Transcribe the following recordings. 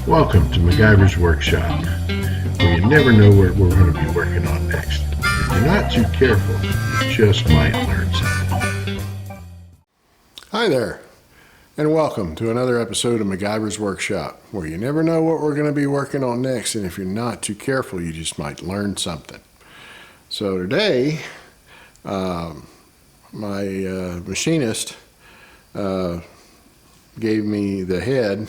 Welcome to MacGyver's Workshop, where you never know what we're going to be working on next. If you're not too careful, you just might learn something. Hi there, and welcome to another episode of MacGyver's Workshop, where you never know what we're going to be working on next, and if you're not too careful, you just might learn something. So today, my machinist gave me the head.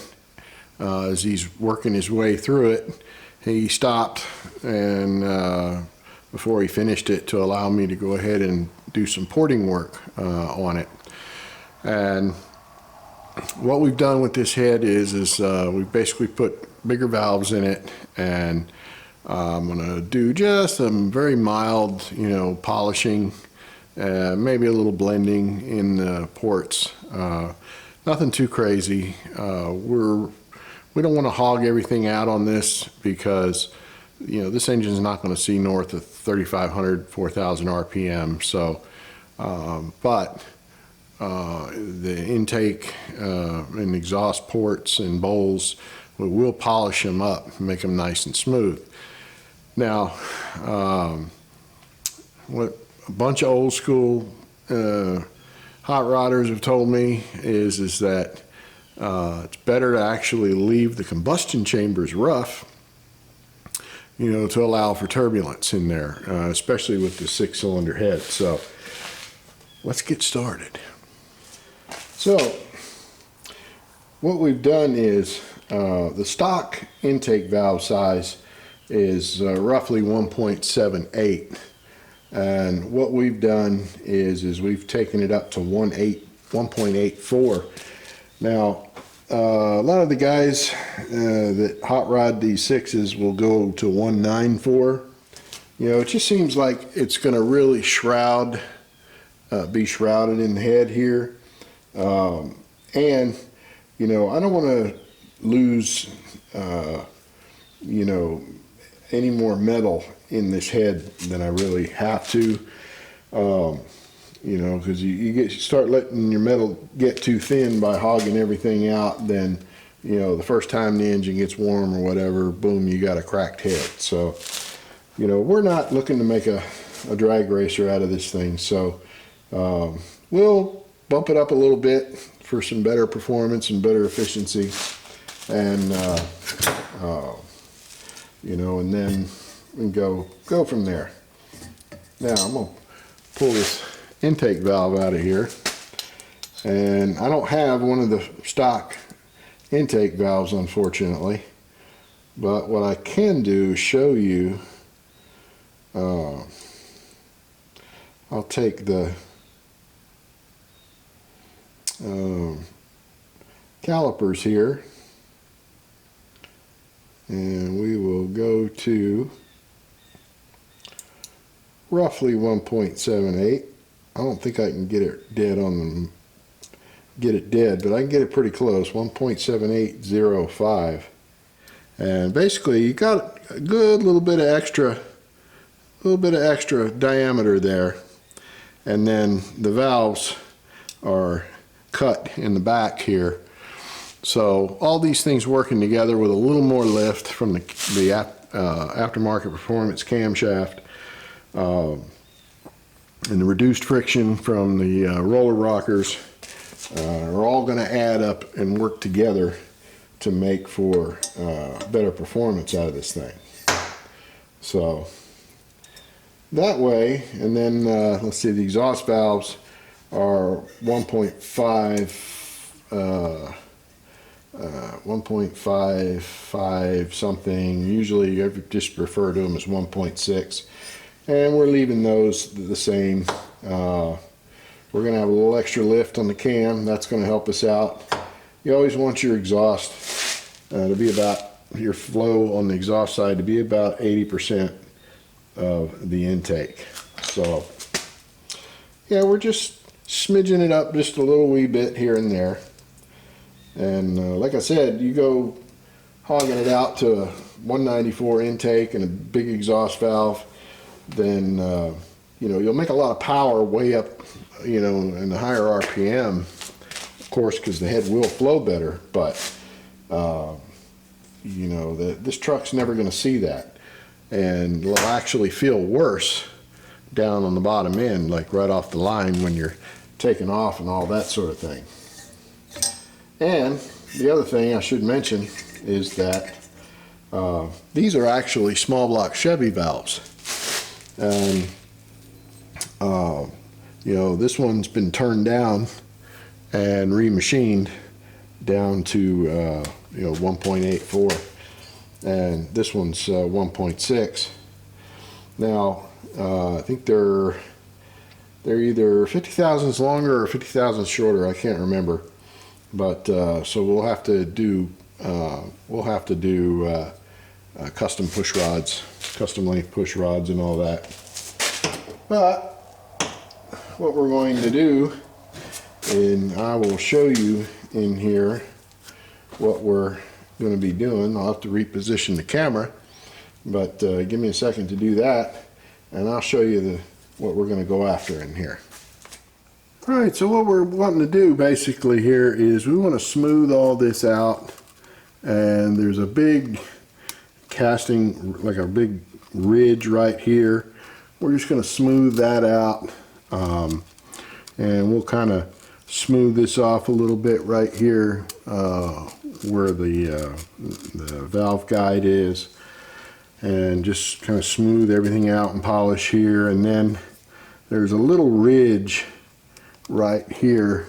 As he's working his way through it, he stopped and before he finished it to allow me to go ahead and do some porting work on it. And what we've done with this head is we've basically put bigger valves in it, and I'm gonna do just some very mild, polishing, maybe a little blending in the ports. Nothing too crazy. We don't want to hog everything out on this because, this engine is not going to see north of 3,500, 4,000 RPM. So, but the intake and exhaust ports and bowls, we will polish them up and make them nice and smooth. Now, what a bunch of old school hot rodders have told me is that it's better to actually leave the combustion chambers rough, to allow for turbulence in there, especially with the 6-cylinder head. So let's get started. So what we've done is the stock intake valve size is roughly 1.78, and what we've done is we've taken it up to 1.84. Now, a lot of the guys that hot rod these 6s will go to 1.94. It just seems like it's going to really be shrouded in the head here. And, I don't want to lose, any more metal in this head than I really have to. Because you start letting your metal get too thin by hogging everything out, then, the first time the engine gets warm or whatever, boom, you got a cracked head. So, we're not looking to make a drag racer out of this thing. So, we'll bump it up a little bit for some better performance and better efficiency. And, and then we go from there. Now, I'm going to pull this intake valve out of here, and I don't have one of the stock intake valves, unfortunately, but what I can do is show you. I'll take the calipers here, and we will go to roughly 1.78. I don't think I can get it dead but I can get it pretty close, 1.7805. And basically you got a good little bit of extra diameter there. And then the valves are cut in the back here. So all these things working together with a little more lift from the aftermarket performance camshaft, and the reduced friction from the roller rockers are all going to add up and work together to make for better performance out of this thing. So that way, and then let's see, the exhaust valves are 1.55 something. Usually I just refer to them as 1.6. And we're leaving those the same. We're going to have a little extra lift on the cam. That's going to help us out. You always want your exhaust to be about, your flow on the exhaust side to be about 80% of the intake. So, yeah, we're just smidging it up just a little wee bit here and there. And like I said, you go hogging it out to a 194 intake and a big exhaust valve, then you'll make a lot of power way up, in the higher RPM, of course, because the head will flow better. But you know, this truck's never going to see that, and it'll actually feel worse down on the bottom end, like right off the line when you're taking off and all that sort of thing. And the other thing I should mention is that these are actually small block Chevy valves, and you know, this one's been turned down and remachined down to you know, 1.84, and this one's 1.6. Now I think they're either 50 thousandths longer or 50 thousandths shorter. I can't remember, but so we'll have to do custom push rods, custom length push rods, and all that. But what we're going to do, and I will show you in here what we're going to be doing. I'll have to reposition the camera, but give me a second to do that, and I'll show you what we're going to go after in here. All right, so what we're wanting to do basically here is we want to smooth all this out, and there's a big casting, like a big ridge right here. We're just going to smooth that out, and we'll kind of smooth this off a little bit right here where the valve guide is, and just kind of smooth everything out and polish here. And then there's a little ridge right here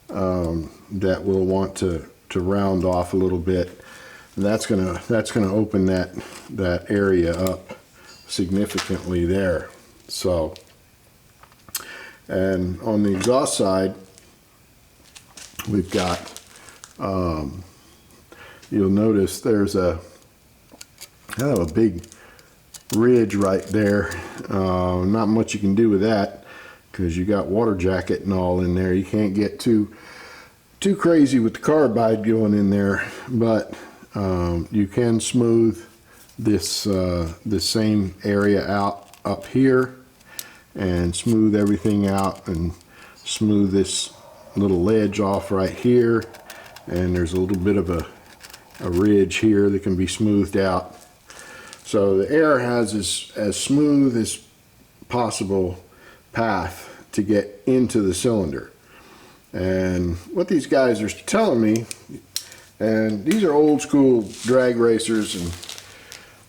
that we'll want to round off a little bit. And that's gonna open that area up significantly there. So, and on the exhaust side, we've got, you'll notice there's a kind of a big ridge right there. Not much you can do with that because you got water jacket and all in there. You can't get too crazy with the carbide going in there, but you can smooth this same area out up here, and smooth everything out, and smooth this little ledge off right here. And there's a little bit of a ridge here that can be smoothed out. So the air has as smooth as possible path to get into the cylinder. And what these guys are telling me, and these are old school drag racers, and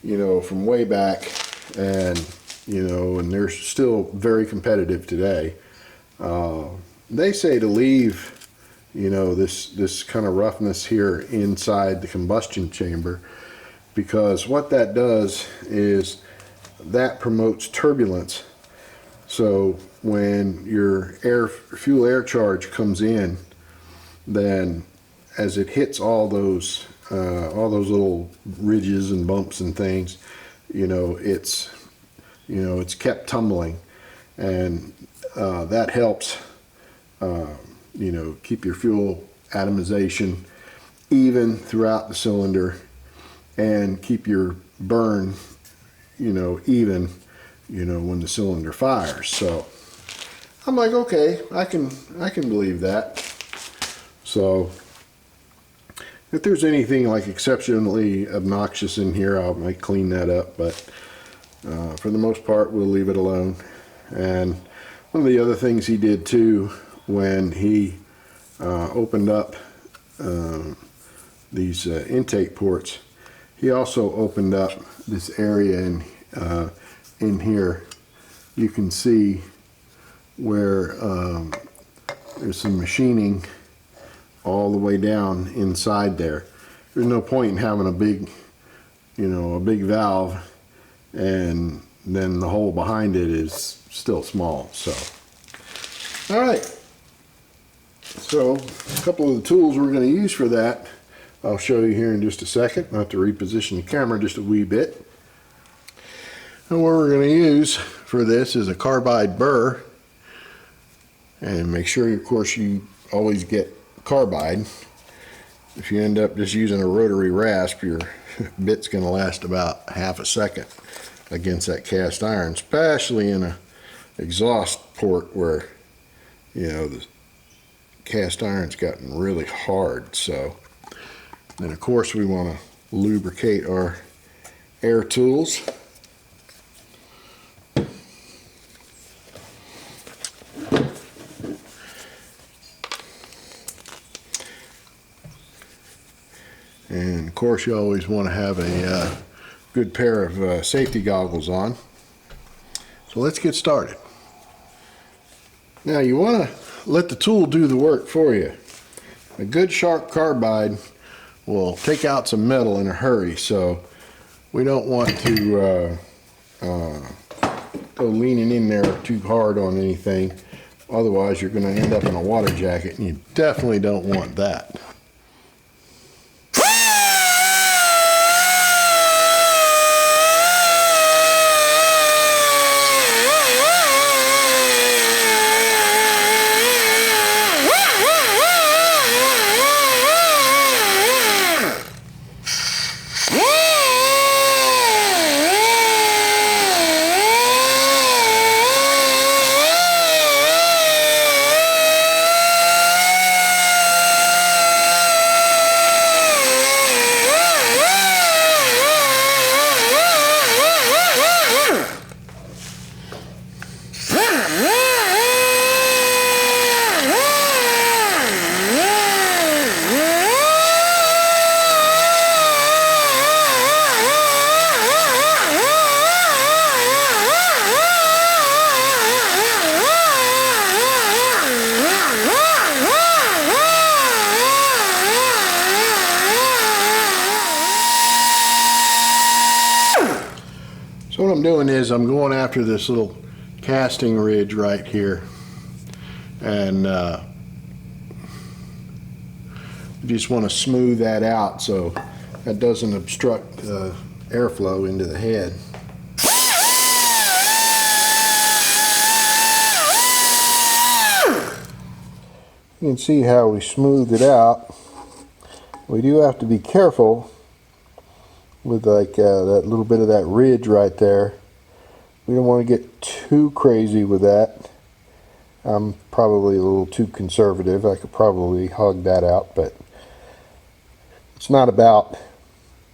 you know, from way back, and you know, and they're still very competitive today. They say to leave, you know, this kind of roughness here inside the combustion chamber, because what that does is that promotes turbulence. So when your fuel air charge comes in, then as it hits all those little ridges and bumps and things, you know, it's kept tumbling, and that helps you know, keep your fuel atomization even throughout the cylinder, and keep your burn, you know, even, you know, when the cylinder fires. So I'm like, okay, I can believe that. So if there's anything like exceptionally obnoxious in here, I might clean that up, but for the most part, we'll leave it alone. And one of the other things he did too, when he opened up these intake ports, he also opened up this area in here. You can see where there's some machining all the way down inside there. There's no point in having a big valve and then the hole behind it is still small. So, all right. So a couple of the tools we're going to use for that, I'll show you here in just a second. I'll have to reposition the camera just a wee bit. And what we're going to use for this is a carbide burr. And make sure, of course, you always get carbide. If you end up just using a rotary rasp, your bit's going to last about half a second against that cast iron, especially in a exhaust port where, you know, the cast iron's gotten really hard. So then, of course, we want to lubricate our air tools. And of course you always want to have a good pair of safety goggles on. So let's get started. Now you want to let the tool do the work for you. A good sharp carbide will take out some metal in a hurry, so we don't want to go leaning in there too hard on anything. Otherwise you're going to end up in a water jacket, and you definitely don't want that. So what I'm doing is I'm going after this little casting ridge right here, and you just want to smooth that out so that doesn't obstruct airflow into the head. You can see how we smoothed it out. We do have to be careful with like that little bit of that ridge right there. We don't want to get too crazy with that. I'm probably a little too conservative. I could probably hug that out, but it's not about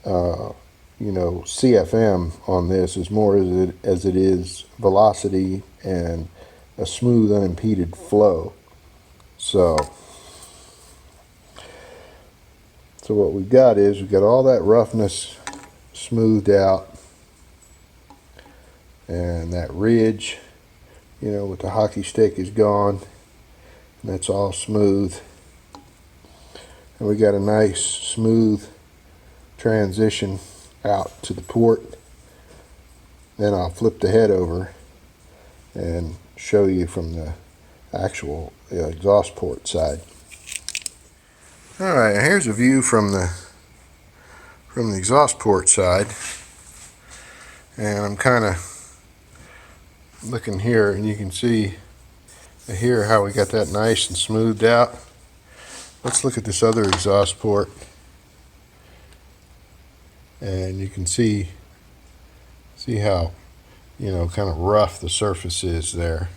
you know, CFM on this as more as it is velocity and a smooth unimpeded flow. So what we've got is we've got all that roughness smoothed out, and that ridge, you know, with the hockey stick is gone, and that's all smooth, and we got a nice smooth transition out to the port. Then I'll flip the head over and show you from the actual exhaust port side. Alright, here's a view from the exhaust port side, and I'm kind of looking here, and you can see here how we got that nice and smoothed out. Let's look at this other exhaust port, and you can see how, you know, kind of rough the surface is there.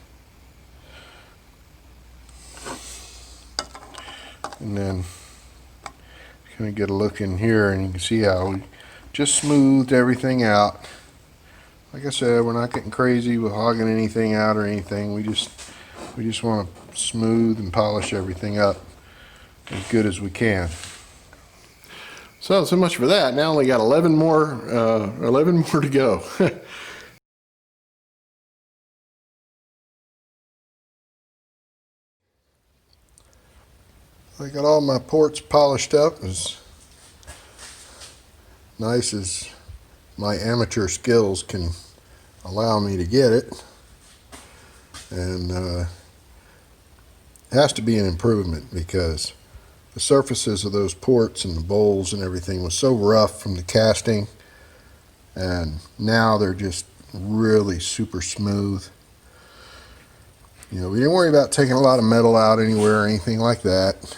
And then kind of get a look in here, and you can see how we just smoothed everything out. Like I said, we're not getting crazy with hogging anything out or anything. We just want to smooth and polish everything up as good as we can. So much for that. Now only got 11 more to go. I got all my ports polished up as nice as my amateur skills can allow me to get it, and it has to be an improvement because the surfaces of those ports and the bowls and everything was so rough from the casting, and now they're just really super smooth. You know, we didn't worry about taking a lot of metal out anywhere or anything like that.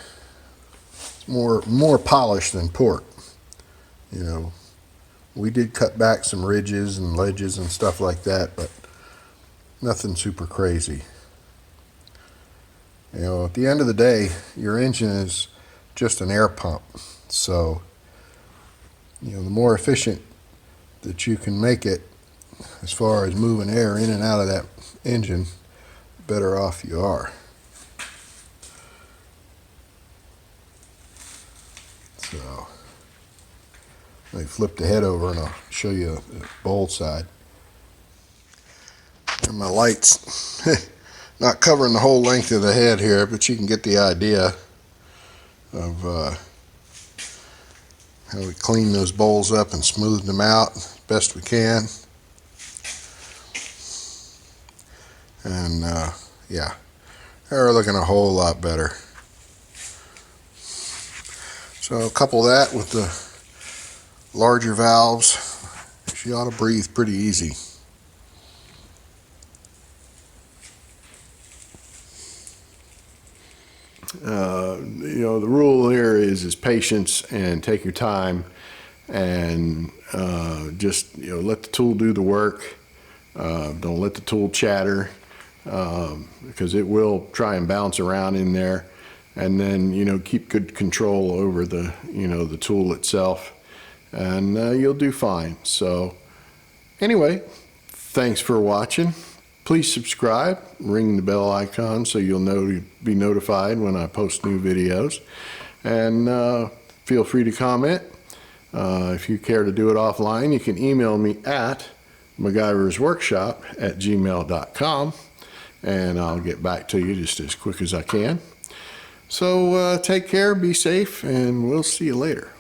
It's more polished than port. You know, we did cut back some ridges and ledges and stuff like that, but nothing super crazy. You know, at the end of the day, your engine is just an air pump. So the more efficient that you can make it as far as moving air in and out of that engine, better off you are. So let me flip the head over and I'll show you the bowl side. And my lights not covering the whole length of the head here, but you can get the idea of how we clean those bowls up and smooth them out best we can. And yeah, they're looking a whole lot better. So couple that with the larger valves, she ought to breathe pretty easy. The rule here is patience and take your time, and just let the tool do the work. Don't let the tool chatter, because it will try and bounce around in there. And then keep good control over the the tool itself, and you'll do fine. So anyway, thanks for watching. Please subscribe, ring the bell icon so you'll be notified when I post new videos. And feel free to comment. If you care to do it offline, you can email me at MacGyversWorkshop@gmail.com, and I'll get back to you just as quick as I can. So take care, be safe, and we'll see you later.